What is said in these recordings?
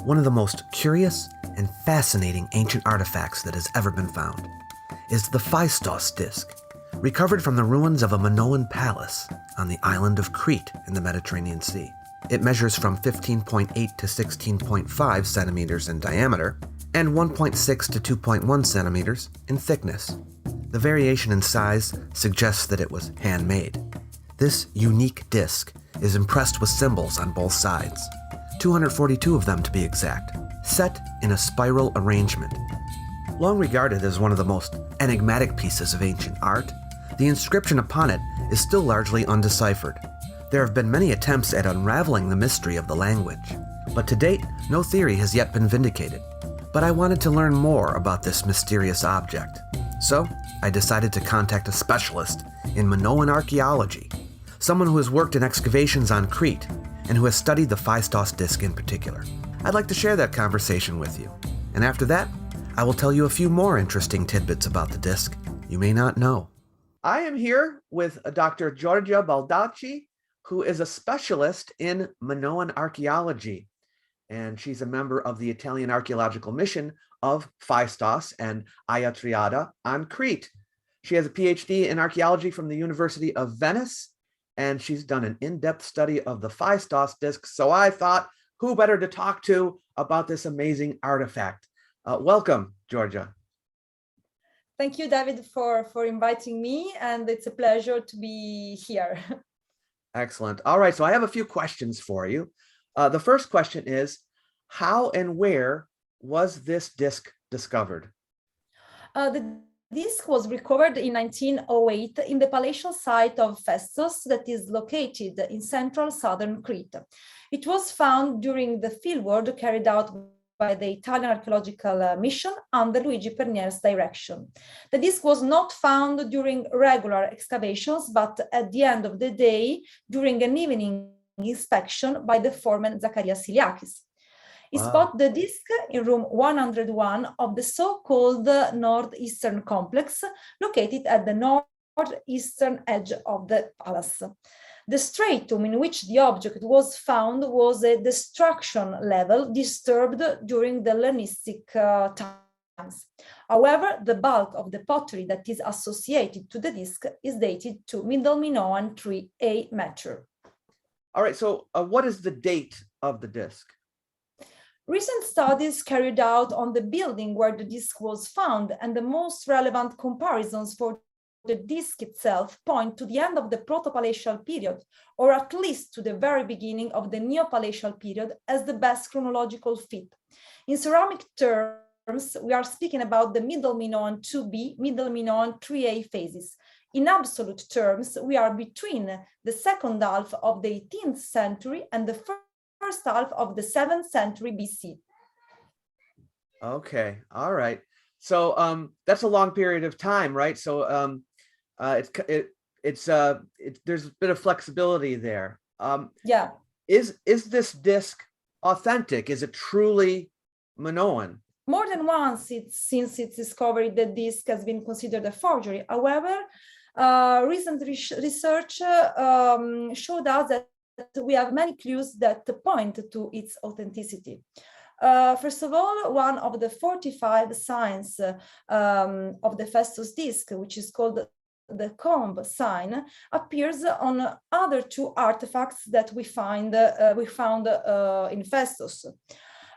One of the most curious and fascinating ancient artifacts that has ever been found is the Phaistos Disk, recovered from the ruins of a Minoan palace on the island of Crete in the Mediterranean Sea. It measures from 15.8 to 16.5 centimeters in diameter and 1.6 to 2.1 centimeters in thickness. The variation in size suggests that it was handmade. This unique disc is impressed with symbols on both sides, 242 of them to be exact, set in a spiral arrangement. Long regarded as one of the most enigmatic pieces of ancient art, the inscription upon it is still largely undeciphered. There have been many attempts at unraveling the mystery of the language, but to date, no theory has yet been vindicated. But I wanted to learn more about this mysterious object, so I decided to contact a specialist in Minoan archaeology, someone who has worked in excavations on Crete and who has studied the Phaistos Disk in particular. I'd like to share that conversation with you, and after that, I will tell you a few more interesting tidbits about the disc you may not know. I am here with Dr. Giorgia Baldacci, who is a specialist in Minoan archaeology, and she's a member of the Italian archaeological mission of Phaistos and Triada on Crete. She has a PhD in archaeology from the University of Venice, and she's done an in-depth study of the Phaistos Disk, so I thought, who better to talk to about this amazing artifact? Welcome, Giorgia. Thank you, David, for inviting me, and it's a pleasure to be here. Excellent. All right, so I have a few questions for you. The first question is, how and where was this disc discovered? The disc was recovered in 1908 in the palatial site of Feistos that is located in central southern Crete. It was found during the fieldwork carried out by the Italian archaeological mission under Luigi Pernier's direction. The disc was not found during regular excavations, but at the end of the day, during an evening inspection by the foreman Zacharias Iliakis. He spotted the disc in room 101 of the so-called northeastern complex, located at the northeastern edge of the palace. The stratum in which the object was found was a destruction level disturbed during the Hellenistic times. However, the bulk of the pottery that is associated to the disc is dated to Middle Minoan 3A mature. All right, so what is the date of the disc? Recent studies carried out on the building where the disc was found and the most relevant comparisons for the disc itself point to the end of the Proto-Palatial period, or at least to the very beginning of the Neo-Palatial period as the best chronological fit. In ceramic terms, we are speaking about the Middle Minoan 2B, Middle Minoan 3A phases. In absolute terms, we are between the second half of the 18th century and the first half of the 7th century BC. Okay, all right. So that's a long period of time, right? So there's a bit of flexibility there. Yeah. Is this disc authentic? Is it truly Minoan? More than once, since its discovery, the disc has been considered a forgery. However, recent research showed us that we have many clues that point to its authenticity. First of all, one of the 45 signs of the Phaistos Disk, which is called the comb sign, appears on other two artifacts that we found in Phaistos.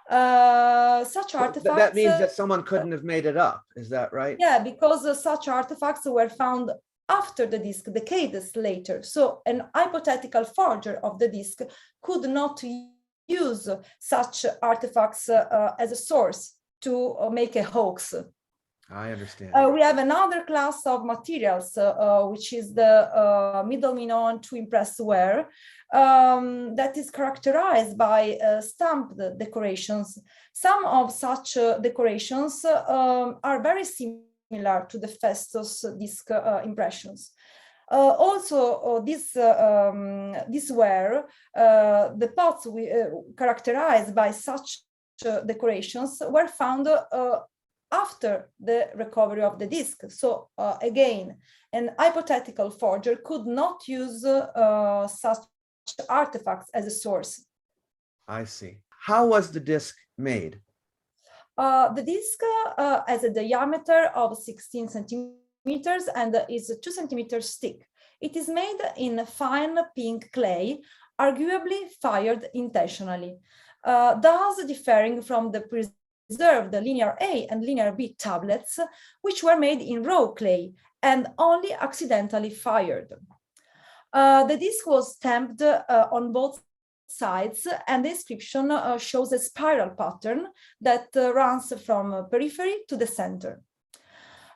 Such artifacts. That means that someone couldn't have made it up. Is that right? Yeah, because such artifacts were found after the disc, decades later. So an hypothetical forger of the disc could not use such artifacts as a source to make a hoax. I understand. We have another class of materials, which is the Middle Minoan to impress ware, that is characterized by stamped decorations. Some of such decorations are very similar to the Phaistos Disk impressions. Also, this ware, the pots characterized by such decorations were found after the recovery of the disc. So again, an hypothetical forger could not use such artifacts as a source. I see. how was the disc made? The disc has a diameter of 16 centimeters and is 2 centimeters thick. It is made in fine pink clay, arguably fired intentionally, thus differing from the preserved linear A and linear B tablets, which were made in raw clay and only accidentally fired. The disc was stamped on both sides, and the inscription shows a spiral pattern that runs from periphery to the center.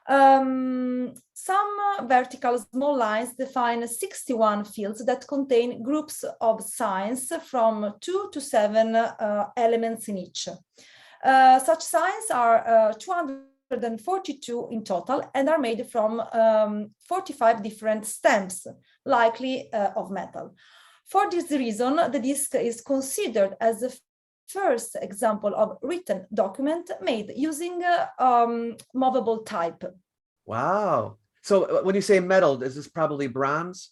Some vertical small lines define 61 fields that contain groups of signs from 2 to 7 elements in each. Such signs are 242 in total and are made from 45 different stamps, likely of metal. For this reason, the disc is considered as the first example of written document made using movable type. Wow. So when you say metal, is this probably bronze?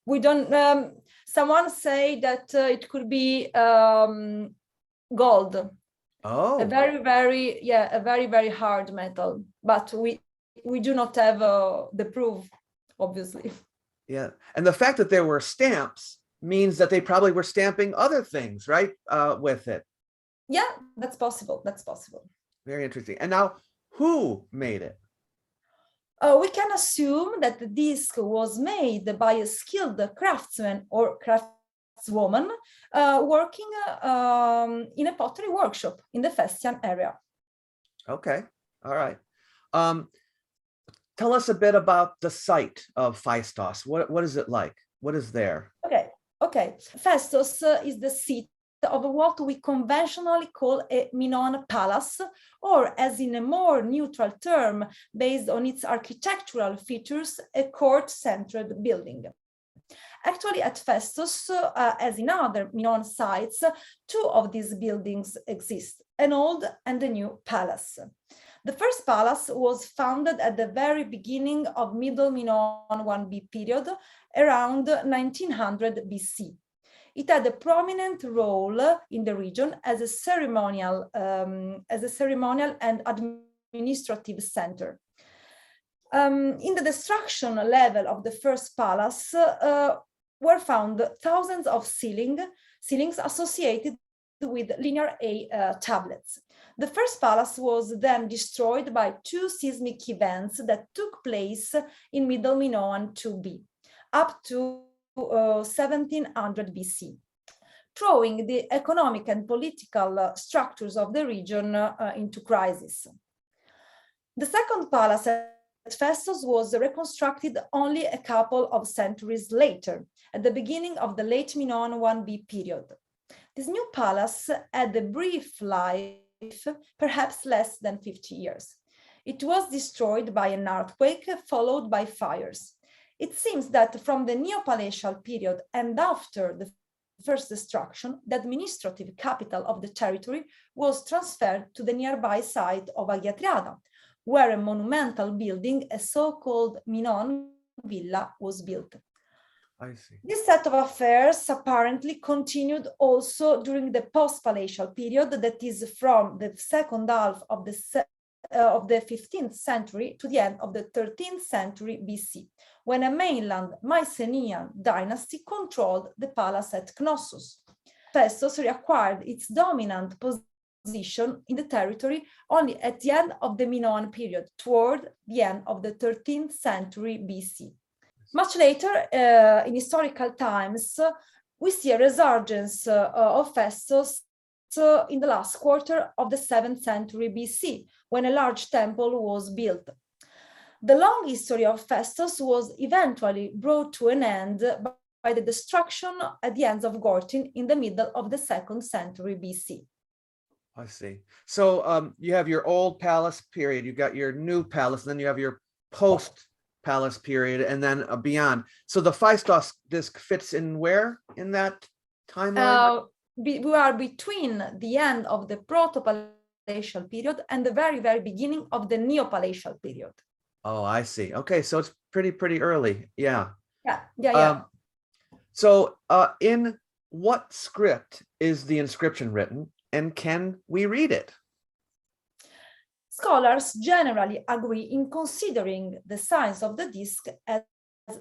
We don't, someone say that it could be gold. Oh. A very, very hard metal, but we do not have the proof, obviously. Yeah, and the fact that there were stamps means that they probably were stamping other things, right, with it. Yeah, that's possible. That's possible. Very interesting. And now, who made it? We can assume that the disc was made by a skilled craftsman or craftswoman working in a pottery workshop in the Festian area. Okay, all right. Tell us a bit about the site of Phaistos. What is it like? What is there? Okay. Phaistos is the seat of what we conventionally call a Minoan palace, or as in a more neutral term, based on its architectural features, a court-centered building. Actually, at Phaistos, as in other Minoan sites, two of these buildings exist, an old and a new palace. The first palace was founded at the very beginning of Middle Minoan 1B period, around 1900 BC. It had a prominent role in the region as a ceremonial and administrative center. In the destruction level of the first palace were found thousands of ceilings associated with linear A tablets. The first palace was then destroyed by two seismic events that took place in Middle Minoan 2B, up to 1700 BC, throwing the economic and political structures of the region into crisis. The second palace at Phaistos was reconstructed only a couple of centuries later, at the beginning of the late Minoan 1B period. This new palace had a brief life, perhaps less than 50 years. It was destroyed by an earthquake followed by fires. It seems that from the neo-palatial period and after the first destruction, the administrative capital of the territory was transferred to the nearby site of Aghiatriada, where a monumental building, a so-called Minoan villa, was built. I see. This set of affairs apparently continued also during the post-palatial period, that is from the second half of the 15th century to the end of the 13th century BC, when a mainland Mycenaean dynasty controlled the palace at Knossos. Phaistos reacquired its dominant position in the territory only at the end of the Minoan period, toward the end of the 13th century BC. Much later, in historical times, we see a resurgence of Phaistos in the last quarter of the 7th century BC, when a large temple was built. The long history of Phaistos was eventually brought to an end by the destruction at the ends of Gortyn in the middle of the 2nd century BC. I see. So you have your old palace period, you've got your new palace, and then you have your post-palace period, and then beyond. So the Phaistos disk fits in where in that timeline? We are between the end of the proto-palatial period and the very, very beginning of the neo-palatial period. Oh, I see. Okay, so it's pretty early. Yeah. Yeah. So in what script is the inscription written, and can we read it? Scholars generally agree in considering the signs of the disk as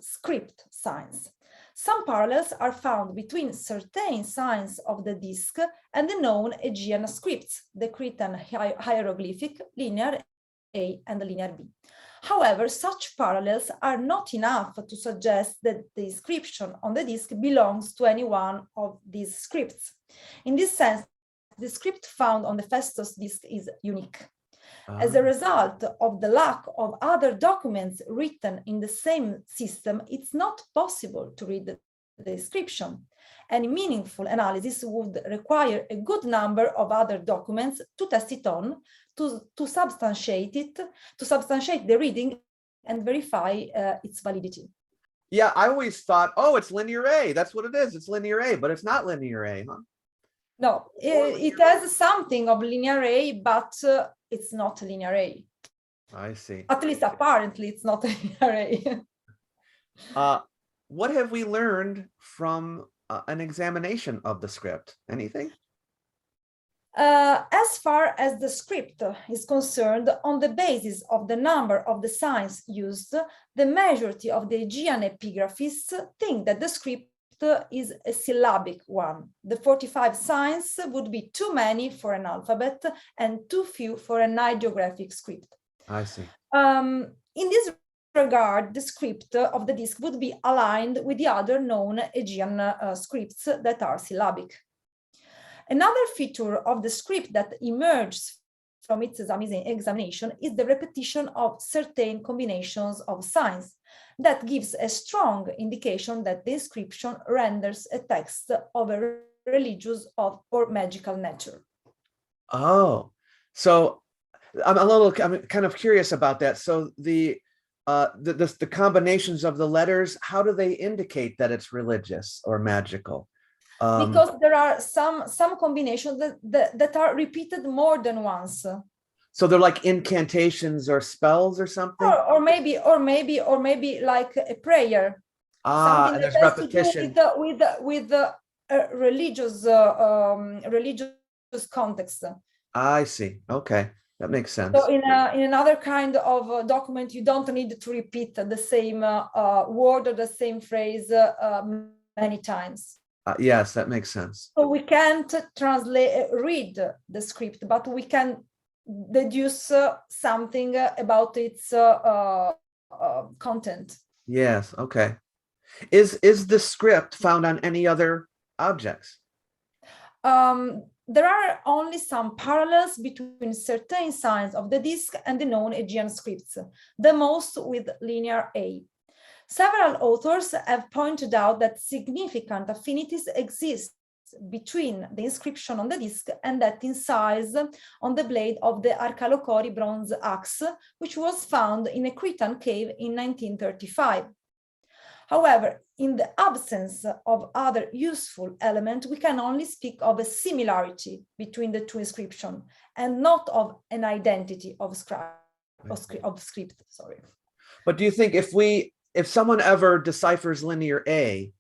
script signs. Some parallels are found between certain signs of the disk and the known Aegean scripts, the Cretan hieroglyphic, linear A and linear B. However, such parallels are not enough to suggest that the inscription on the disk belongs to any one of these scripts. In this sense, the script found on the Phaistos disk is unique. As a result of the lack of other documents written in the same system, it's not possible to read the inscription. Any meaningful analysis would require a good number of other documents to test it on, to substantiate the reading and verify its validity. Yeah, I always thought, oh, it's linear A. That's what it is. It's linear A, but it's not linear A, huh? No, it has something of linear A, but it's not linear A. I see. At least apparently it's not linear A. What have we learned from an examination of the script? Anything? As far as the script is concerned, on the basis of the number of the signs used, the majority of the Aegean epigraphists think that the script is a syllabic one. The 45 signs would be too many for an alphabet and too few for an ideographic script. I see. In this regard, the script of the disk would be aligned with the other known Aegean scripts that are syllabic. Another feature of the script that emerges from its examination is the repetition of certain combinations of signs. That gives a strong indication that the inscription renders a text of a religious or magical nature. Oh, so I'm kind of curious about that. So the combinations of the letters, how do they indicate that it's religious or magical? Because there are some combinations that are repeated more than once. So they're like incantations or spells or something? Or maybe like a prayer. And there's repetition. With religious context. I see. Okay, that makes sense. So in another kind of document, you don't need to repeat the same word or the same phrase many times. Yes, that makes sense. So we can't read the script, but we can deduce something about its content. Yes. Okay. Is the script found on any other objects? There are only some parallels between certain signs of the disk and the known Aegean scripts, the most with linear A. Several authors have pointed out that significant affinities exist between the inscription on the disk and that incised on the blade of the Arcalocori bronze axe, which was found in a Cretan cave in 1935. However, in the absence of other useful elements, we can only speak of a similarity between the two inscriptions and not of an identity of script. Sorry. But do you think if someone ever deciphers linear A,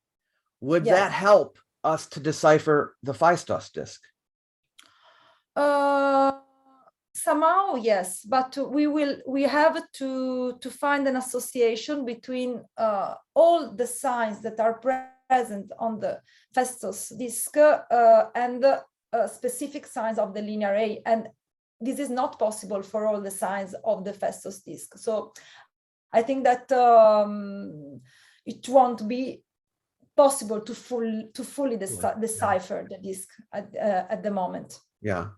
would that help us to decipher the Phaistos disk? Somehow, yes, but we have to find an association between all the signs that are present on the Phaistos disk and specific signs of the linear A, and this is not possible for all the signs of the Phaistos disk. So I think that it won't be possible to fully decipher the disk at the moment. Yeah.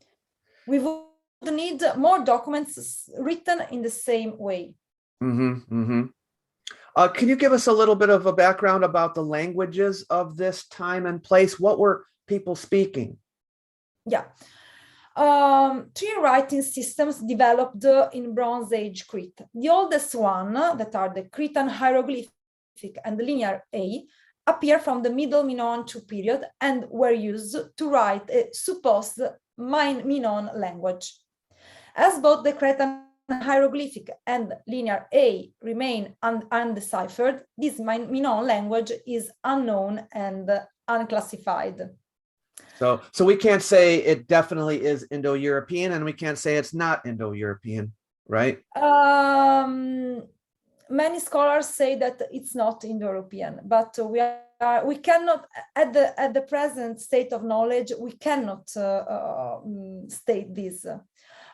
We would need more documents written in the same way. Can you give us a little bit of a background about the languages of this time and place? What were people speaking? Yeah. Three writing systems developed in Bronze Age Crete. The oldest one, that are the Cretan hieroglyphic and the linear A, appear from the Middle Minoan II period and were used to write a supposed Minoan language. As both the Cretan hieroglyphic and linear A remain undeciphered, this Minoan language is unknown and unclassified. So we can't say it definitely is Indo-European, and we can't say it's not Indo-European, right? Many scholars say that it's not Indo-European, but we cannot, at the present state of knowledge, we cannot state this.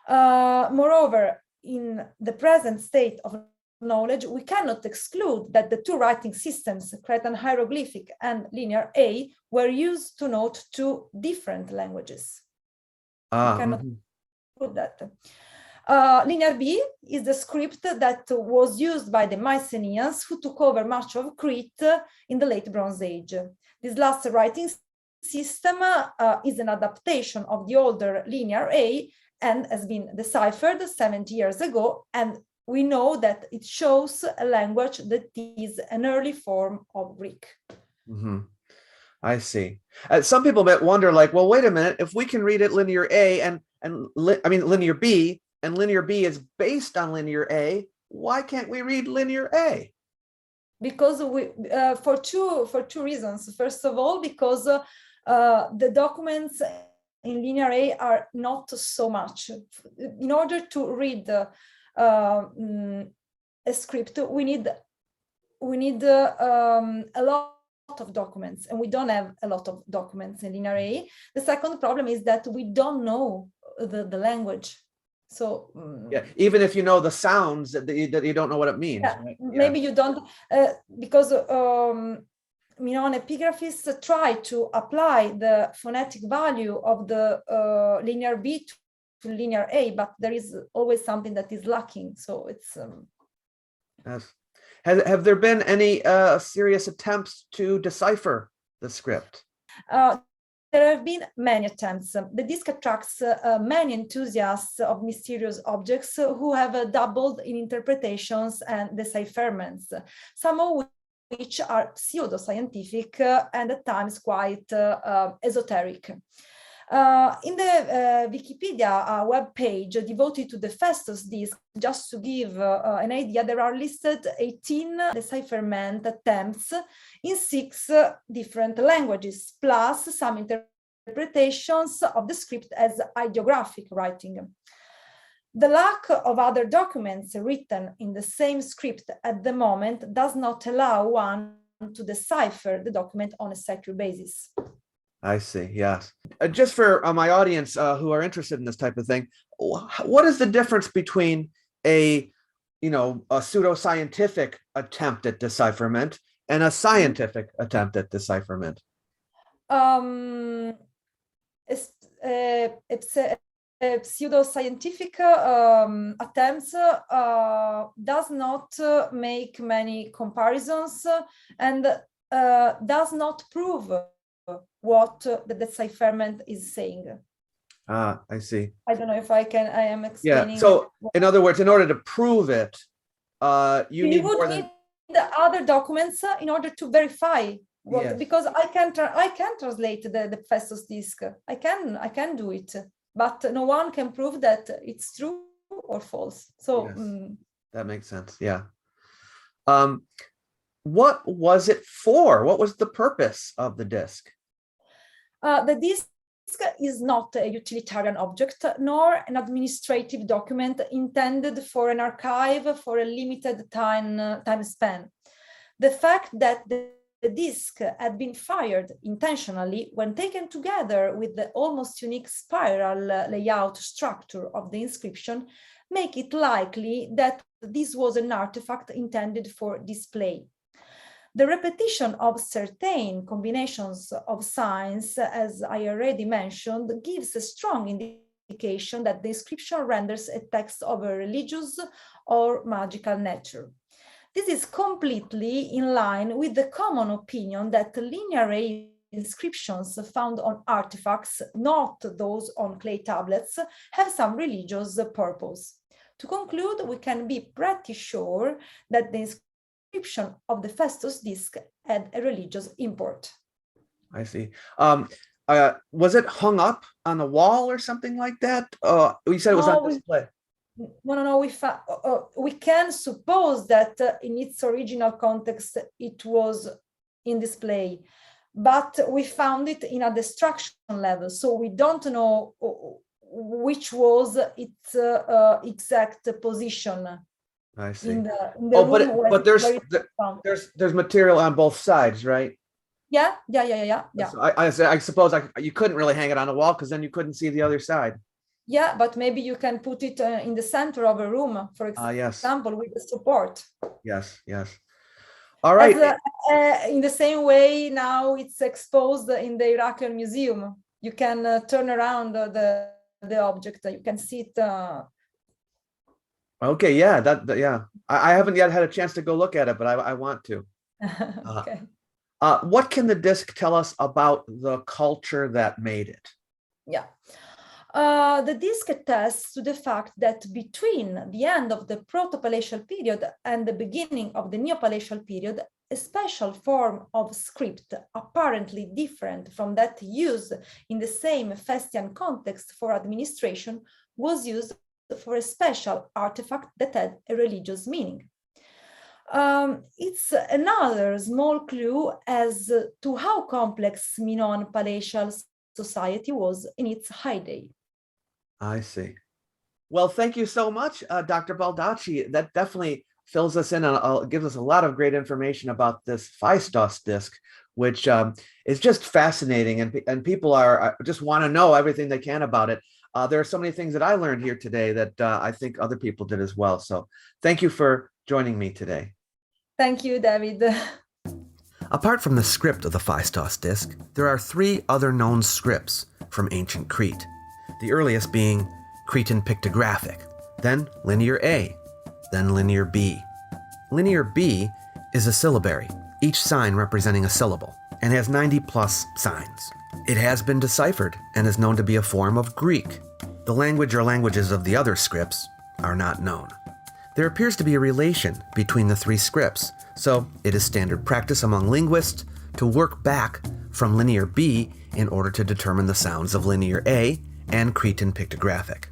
Moreover, in the present state of knowledge, we cannot exclude that the two writing systems, Cretan hieroglyphic and Linear A, were used to note two different languages. We cannot put that. Linear B is the script that was used by the Mycenaeans, who took over much of Crete in the late Bronze Age. This last writing system is an adaptation of the older Linear A and has been deciphered 70 years ago, and we know that it shows a language that is an early form of Greek. I see. Some people might wonder, like, well, wait a minute, if we can read it Linear A and Linear B, and Linear B is based on Linear A, why can't we read Linear A? Because for two reasons. First of all, because the documents in Linear A are not so much. In order to read a script, we need a lot of documents, and we don't have a lot of documents in Linear A. The second problem is that we don't know the language. So yeah, even if you know the sounds, that you don't know what it means. Yeah, right? Maybe you don't, because Minoan epigraphists try to apply the phonetic value of the Linear B to Linear A, but there is always something that is lacking. So it's. Yes. Have there been any serious attempts to decipher the script? There have been many attempts. The disk attracts many enthusiasts of mysterious objects who have doubled in interpretations and decipherments, some of which are pseudo-scientific and at times quite esoteric. In the Wikipedia web page devoted to the Phaistos Disk, just to give an idea, there are listed 18 decipherment attempts in 6 different languages, plus some interpretations of the script as ideographic writing. The lack of other documents written in the same script at the moment does not allow one to decipher the document on a secure basis. I see, yes. Just for my audience who are interested in this type of thing, what is the difference between a pseudoscientific attempt at decipherment and a scientific attempt at decipherment? Pseudoscientific attempts does not make many comparisons and does not prove what the decipherment is saying. I see. I don't know if I am explaining. Yeah, so in other words, in order to prove it, you need would more need than the other documents in order to verify what, yes. Because I can translate the Phaistos Disk. I can do it, but no one can prove that it's true or false. So yes. That makes sense. Yeah. What was it for? What was the purpose of the disk? The disk is not a utilitarian object, nor an administrative document intended for an archive for a limited time span. The fact that the disk had been fired intentionally when taken together with the almost unique spiral layout structure of the inscription make it likely that this was an artifact intended for display. The repetition of certain combinations of signs, as I already mentioned, gives a strong indication that the inscription renders a text of a religious or magical nature. This is completely in line with the common opinion that linear inscriptions found on artifacts, not those on clay tablets, have some religious purpose. To conclude, we can be pretty sure that the inscription of the Phaistos Disk had a religious import. I see. Was it hung up on the wall or something like that? You said it was on display. No. We can suppose that in its original context, it was in display. but we found it in a destruction level. So we don't know which was its exact position. I see. In the Oh, room but there's material on both sides, right? Yeah. So I suppose you couldn't really hang it on the wall because then you couldn't see the other side. Yeah, but maybe you can put it in the center of a room, for example, Yes. with the support. Yes. All right. In the same way, now it's exposed in the Iraqi Museum. You can turn around the object. You can see it. Okay. Yeah. Yeah. I haven't yet had a chance to go look at it, but I want to. Okay. What can the disc tell us about the culture that made it? Yeah. The disc attests to the fact that between the end of the Proto-Palatial period and the beginning of the Neo-Palatial period, a special form of script, apparently different from that used in the same Festian context for administration, was used for a special artifact that had a religious meaning. It's another small clue as to how complex Minoan palatial society was in its heyday. I see. Well, thank you so much, Dr. Baldacci. That definitely fills us in and gives us a lot of great information about this Phaistos disc, which is just fascinating, and people just want to know everything they can about it. There are so many things that I learned here today that I think other people did as well. So thank you for joining me today. Thank you, David. Apart from the script of the Phaistos disc, there are 3 other known scripts from ancient Crete, the earliest being Cretan pictographic, then Linear A, then Linear B. Linear B is a syllabary, each sign representing a syllable, and has 90+ signs. It has been deciphered and is known to be a form of Greek. The language or languages of the other scripts are not known. There appears to be a relation between the 3 scripts, so it is standard practice among linguists to work back from Linear B in order to determine the sounds of Linear A and Cretan pictographic.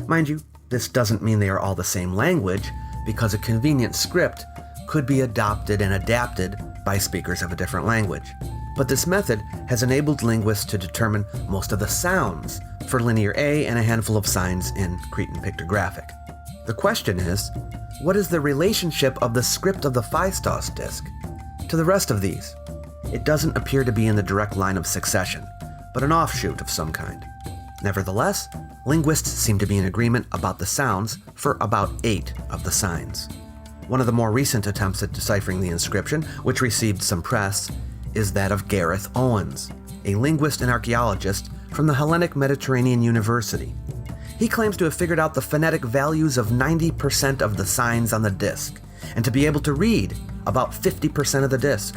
Mind you, this doesn't mean they are all the same language, because a convenient script could be adopted and adapted by speakers of a different language. But this method has enabled linguists to determine most of the sounds for Linear A and a handful of signs in Cretan pictographic. The question is, what is the relationship of the script of the Phaistos disc to the rest of these? It doesn't appear to be in the direct line of succession, but an offshoot of some kind. Nevertheless, linguists seem to be in agreement about the sounds for about 8 of the signs. One of the more recent attempts at deciphering the inscription, which received some press, is that of Gareth Owens, a linguist and archaeologist from the Hellenic Mediterranean University. He claims to have figured out the phonetic values of 90% of the signs on the disc, and to be able to read about 50% of the disc.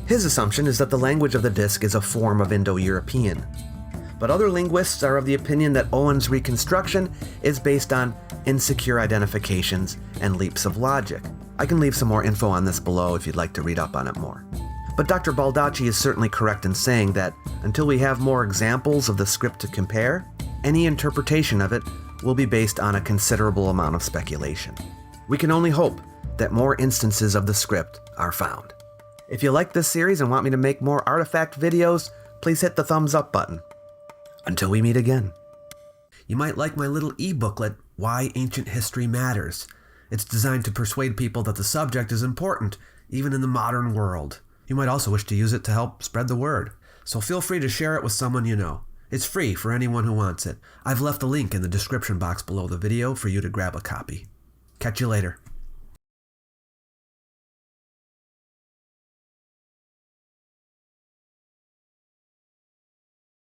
His assumption is that the language of the disc is a form of Indo-European. But other linguists are of the opinion that Owens' reconstruction is based on insecure identifications and leaps of logic. I can leave some more info on this below if you'd like to read up on it more. But Dr. Baldacci is certainly correct in saying that until we have more examples of the script to compare, any interpretation of it will be based on a considerable amount of speculation. We can only hope that more instances of the script are found. If you like this series and want me to make more artifact videos, please hit the thumbs up button. Until we meet again. You might like my little e-booklet, Why Ancient History Matters. It's designed to persuade people that the subject is important, even in the modern world. You might also wish to use it to help spread the word, so feel free to share it with someone you know. It's free for anyone who wants it. I've left a link in the description box below the video for you to grab a copy. Catch you later.